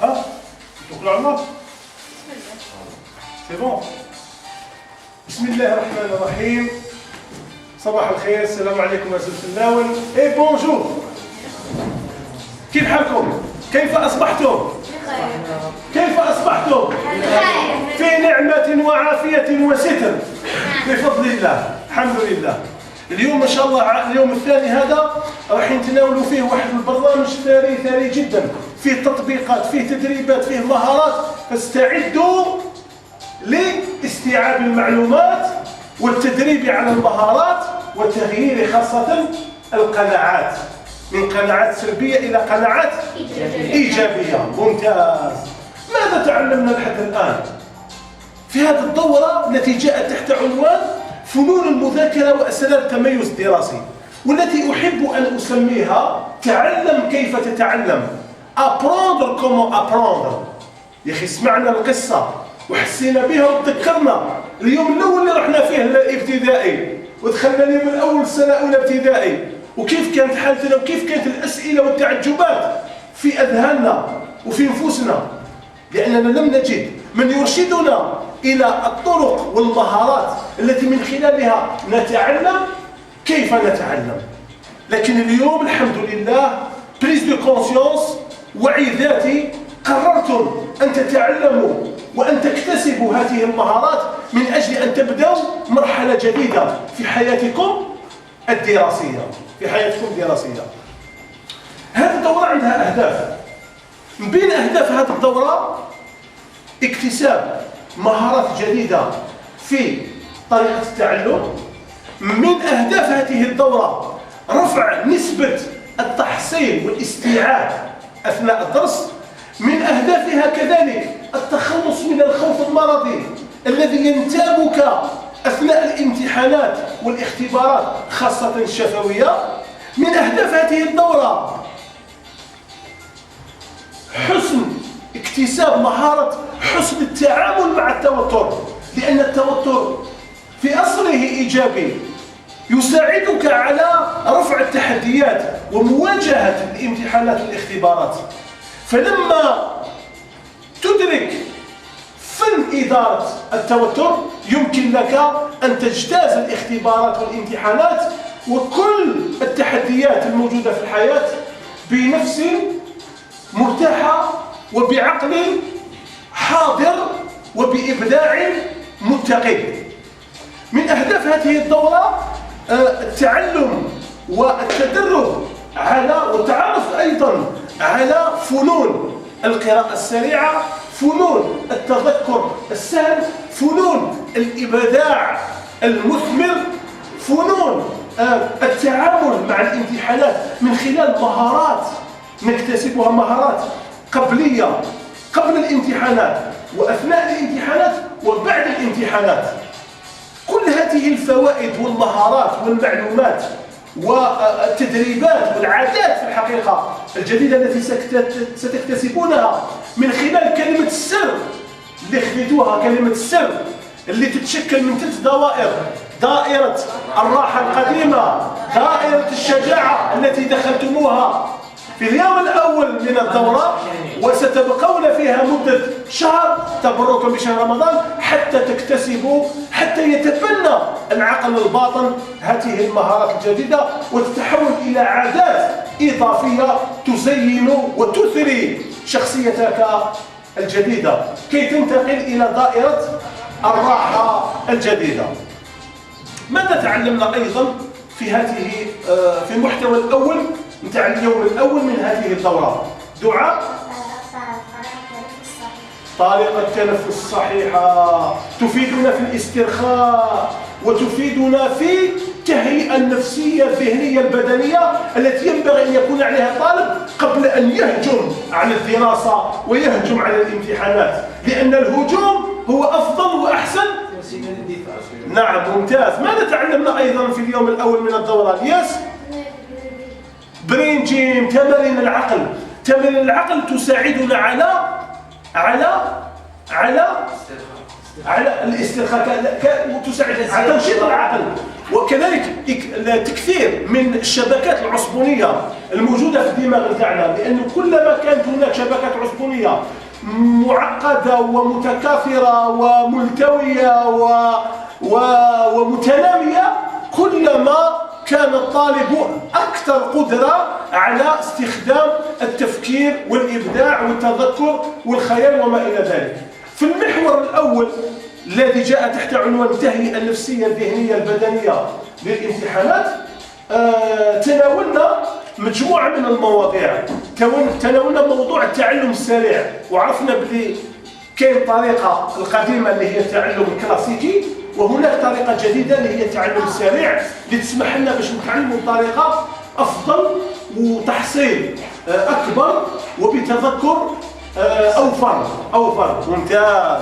ها توكلوا على الله. سي بون. بسم الله الرحمن الرحيم. صباح الخير، السلام عليكم يا سيدي الناول. اي بونجور. كيف حالكم؟ كيف اصبحتم؟ كيف اصبحتم؟ في نعمة وعافية وستر بفضل الله، الحمد لله. اليوم ما شاء الله اليوم الثاني هذا راح نتناولوا فيه واحد البرنامج ثري جدا، فيه تطبيقات، فيه تدريبات، فيه مهارات، فاستعدوا لاستيعاب المعلومات والتدريب على المهارات وتغيير خاصة القناعات من قناعات سلبية إلى قناعات إيجابية. ممتاز. ماذا تعلمنا لحد الآن؟ في هذه الدورة التي جاءت تحت عنوان فنون المذاكرة وأسرار التميز الدراسي، والتي أحب أن أسميها تعلم كيف تتعلم. apprendre comment apprendre. يا أخي سمعنا القصة وحسينا بها وتذكرنا اليوم الأول اللي رحنا فيه الابتدائي ودخلنا اليوم الأول السنة الأولى ابتدائي، وكيف كانت حالتنا وكيف كانت الأسئلة والتعجبات في أذهاننا وفي نفوسنا، لأننا لم نجد من يرشدنا إلى الطرق والمهارات التي من خلالها نتعلم كيف نتعلم. لكن اليوم الحمد لله بريز دو كونسيونس، وعي ذاتي، قررتم أن تتعلموا وأن تكتسبوا هذه المهارات من أجل أن تبدأوا مرحلة جديدة في حياتكم الدراسية. هذه الدورة عندها أهداف. من بين أهداف هذه الدورة اكتساب مهارات جديدة في طريقة التعلم. من أهداف هذه الدورة رفع نسبة التحصيل والاستيعاب أثناء الدرس. من أهدافها كذلك التخلص من الخوف المرضي الذي ينتابك أثناء الامتحانات والاختبارات خاصة الشفوية. من أهداف هذه الدورة حسن اكتساب مهارة حسن التعامل مع التوتر، لأن التوتر في أصله إيجابي، يساعدك على رفع التحديات ومواجهة الامتحانات والاختبارات. فلما تدرك فن إدارة التوتر يمكن لك أن تجتاز الاختبارات والامتحانات وكل التحديات الموجودة في الحياة بنفس مرتاحة وبعقل حاضر وبإبداع متقن. من أهداف هذه الدورة التعلم والتدرب على والتعرف أيضا على فنون القراءة السريعة، فنون التذكر السهل، فنون الإبداع المثمر، فنون التعامل مع الامتحانات من خلال مهارات نكتسبها، مهارات قبلية قبل الامتحانات وأثناء الامتحانات وبعد الامتحانات. كل هذه الفوائد والمهارات والمعلومات والتدريبات والعادات في الحقيقة الجديدة التي ستكتسبونها من خلال كلمة السر اللي خذيتوها، كلمة السر اللي تتشكل من 3 دوائر: دائرة الراحة القديمة، دائرة الشجاعة التي دخلتموها في اليوم الأول من الدورة وستبقون فيها مدة شهر تبركا بشهر رمضان حتى تكتسبوا، حتى يتبنى العقل الباطن هذه المهارات الجديدة وتتحول إلى عادات إضافية تزين وتثري شخصيتك الجديدة كي تنتقل إلى دائرة الراحة الجديدة. ماذا تعلمنا أيضا في المحتوى الأول نتاع اليوم الأول من هذه الدورة؟ دعاء طريقة التنفس الصحيحة تفيدنا في الاسترخاء وتفيدنا في التهيئة النفسية الذهنية البدنية التي ينبغي أن يكون عليها الطالب قبل أن يهجم على الدراسة ويهجم على الامتحانات، لأن الهجوم هو أفضل وأحسن. نعم ممتاز. ماذا تعلمنا أيضا في اليوم الأول من الدورة؟ الياس برين جيم، تمارين العقل. تمارين العقل تساعدنا على الاسترخاء وتساعد على تنشيط العقل. وكذلك تكثير من الشبكات العصبونية الموجودة في الدماغ بتاعنا، لأنه كلما كانت هناك شبكات عصبونية معقدة ومتكاثرة وملتوية ومتنامية، كلما كان الطالب أكثر قدرة على استخدام التفكير والإبداع والتذكر والخيال وما إلى ذلك. في المحور الأول الذي جاء تحت عنوان التهيئة النفسية الذهنية البدنية للامتحانات، تناولنا مجموعة من المواضيع. تناولنا موضوع التعلم السريع، وعرفنا بلي كاين طريقة القديمة اللي هي التعلم الكلاسيكي، وهناك طريقة جديدة اللي هي التعلم السريع اللي تسمح لنا باش نتعلموا بطريقة أفضل وتحصيل أكبر وبتذكر أوفر. ممتاز.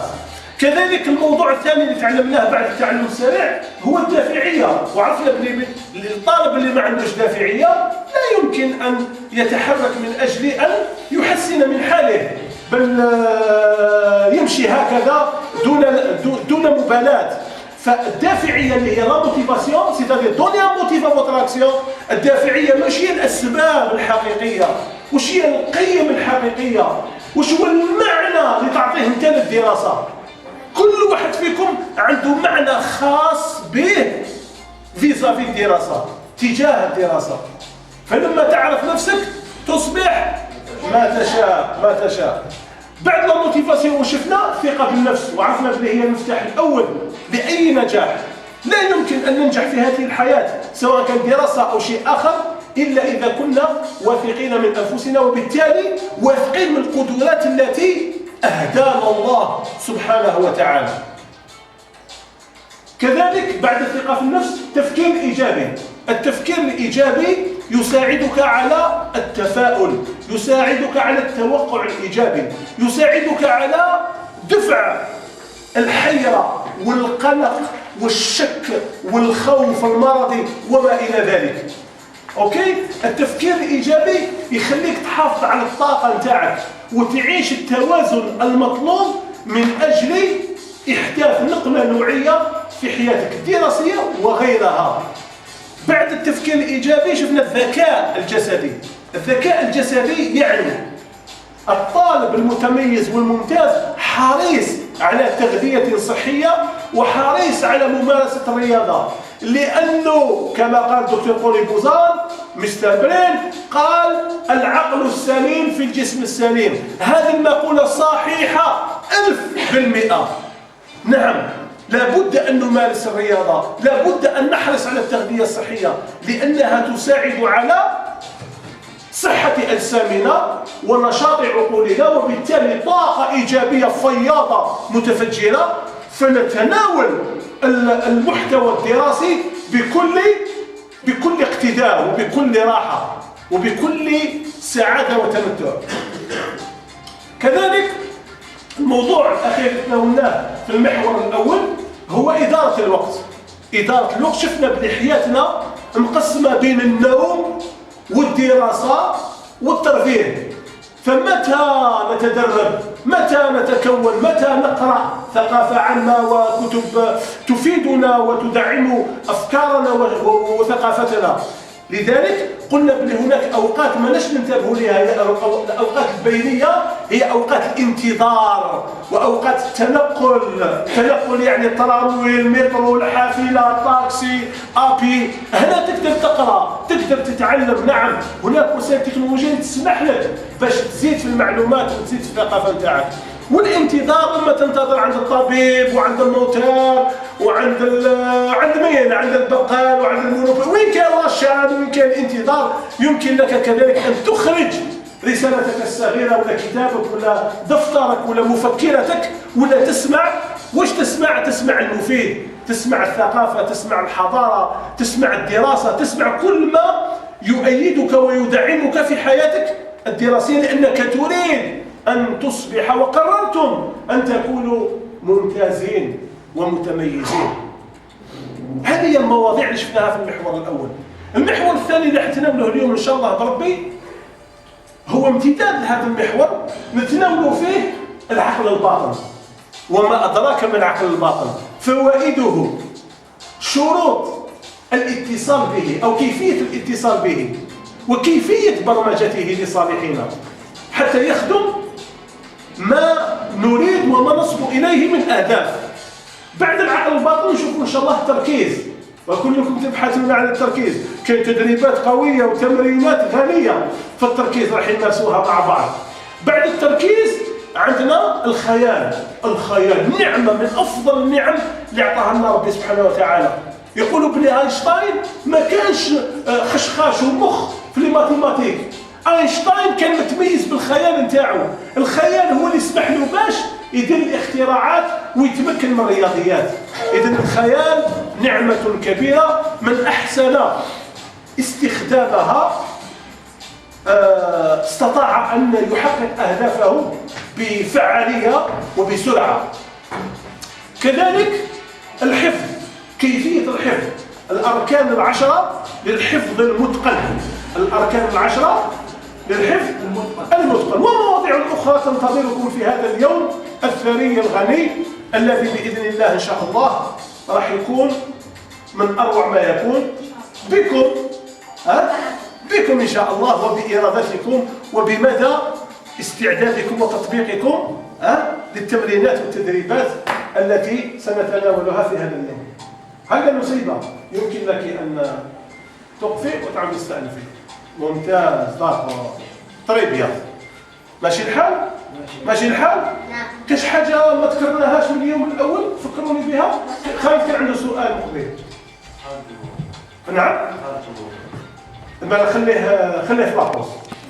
كذلك الموضوع الثاني اللي تعلمناه بعد التعلم السريع هو الدافعية، وعرفنا بلي الطالب اللي ما عندوش دافعية لا يمكن أن يتحرك من أجل أن يحسن من حاله، بل يمشي هكذا دون مبالاة. فالدافعية اللي هي لا موتيفاسيون، سيتادير دوني ان موتيف ا فوتر اكسيون. الدافعية ماشي هي الأسباب الحقيقية، وش هي القيم الحقيقية، وش هو المعنى اللي تعطيه انت للدراسة. كل واحد فيكم عنده معنى خاص به فيزافي الدراسة، تجاه الدراسة. فلما تعرف نفسك تصبح ما تشاء. بعد لا موتيفاسيون وشفنا الثقة بالنفس، وعرفنا بلي هي المفتاح الأول لأي نجاح. لا يمكن أن ننجح في هذه الحياة سواء كان دراسة أو شيء آخر إلا إذا كنا واثقين من أنفسنا، وبالتالي واثقين من القدرات التي أهدانا الله سبحانه وتعالى. كذلك بعد الثقة في النفس تفكير إيجابي. التفكير الإيجابي يساعدك على التفاؤل، يساعدك على التوقع الإيجابي، يساعدك على دفع الحيرة والقلق والشك والخوف المرضي وما إلى ذلك. أوكي؟ التفكير الإيجابي يخليك تحافظ على الطاقة نتاعك وتعيش التوازن المطلوب من أجل إحداث نقلة نوعية في حياتك الدراسية وغيرها. بعد التفكير الإيجابي شفنا الذكاء الجسدي. الذكاء الجسدي يعني الطالب المتميز والممتاز حريص على تغذية صحية وحريص على ممارسة الرياضة، لأنه كما قال الدكتور بولي بوزان مستر برين قال العقل السليم في الجسم السليم. هذه المقولة صحيحة 1000%. نعم، لابد أن نمارس الرياضة، لابد أن نحرص على التغذية الصحية، لأنها تساعد على صحة أجسامنا ونشاط عقولنا، وبالتالي طاقة إيجابية فياضة متفجرة، فنتناول المحتوى الدراسي بكل اقتدار وبكل راحة وبكل سعادة وتمتع. كذلك الموضوع الأخير اللي تناولناه في المحور الأول هو إدارة الوقت. إدارة الوقت شفنا بلي حياتنا مقسمة بين النوم والدراسة والترفيه، فمتى نتدرب، متى نتكون، متى نقرأ ثقافة عامة وكتب تفيدنا وتدعم أفكارنا وثقافتنا. لذلك قلنا بلي هناك أوقات ما نش ننتبه لها، هي الأوقات البينية، هي أوقات الانتظار وأوقات التنقل يعني التراموي، المترو، الحافلة، الطاكسي، أبي. هنا تقدر تقرأ، تقدر تتعلم. نعم، هناك وسائل تكنولوجية تسمح لك باش تزيد في المعلومات وتزيد في الثقافة نتاعك. والانتظار لما تنتظر عند الطبيب وعند النوتار وعند مين، عند البقال وعند المونوبول، وين كان رشاد وين كان الانتظار، يمكن لك كذلك أن تخرج رسالتك الصغيرة ولا كتابك ولا دفترك ولا مفكرتك ولا تسمع. وش تسمع؟ تسمع المفيد، تسمع الثقافة، تسمع الحضارة، تسمع الدراسة، تسمع كل ما يؤيدك ويدعمك في حياتك الدراسية، لأنك تريد أن تصبح وقررتم أن تكونوا ممتازين ومتميزين. هذه هي المواضيع اللي شفناها في المحور الأول. المحور الثاني اللي حنتناوله اليوم إن شاء الله بربي هو امتداد لهذا المحور، نتناوله فيه العقل الباطن وما أدراك ما العقل الباطن، فوائده، شروط الاتصال به أو كيفية الاتصال به وكيفية برمجته لصالحنا حتى يخدم ما نريد وما نصب إليه من أهداف. بعد العقل الباطن نشوف إن شاء الله التركيز، وكلكم تبحثون عن التركيز. كاين تدريبات قوية وتمرينات غنية فالتركيز راح نمارسوها مع بعض. بعد التركيز عندنا الخيال. الخيال نعمة من أفضل النعم اللي أعطاها لنا ربي سبحانه وتعالى. يقولوا بلي أينشتاين ما كانش خشخاش ومخ في الماتيماتيك. أينشتاين كان متميز بالخيال نتاعو. الخيال هو اللي يسمح له باش يدير الاختراعات ويتمكن من الرياضيات. إذن الخيال نعمة كبيرة من أحسن استخدامها استطاع أن يحقق أهدافه بفعالية وبسرعة. كذلك الحفظ، كيفية الحفظ، الأركان العشرة للحفظ المتقن. الأركان العشرة للحفظ المتقن ومواضيع أخرى تنتظركم في هذا اليوم الثري الغني الذي بإذن الله إن شاء الله راح يكون من أروع ما يكون بكم بكم إن شاء الله وبإرادتكم وبمدى استعدادكم وتطبيقكم للتمرينات والتدريبات التي سنتناولها في هذا اليوم. هذا نصيبة يمكن لك أن تقفي وتعود تستأنفي. ممتاز داكور طري بيض. ماشي الحال؟ ماشي الحال؟ نعم. كاش حاجة ما تكررناهاش من اليوم الأول فكروني بها. خالد كان عنده سؤال مقبل. نعم؟ ما خليه في لابوز.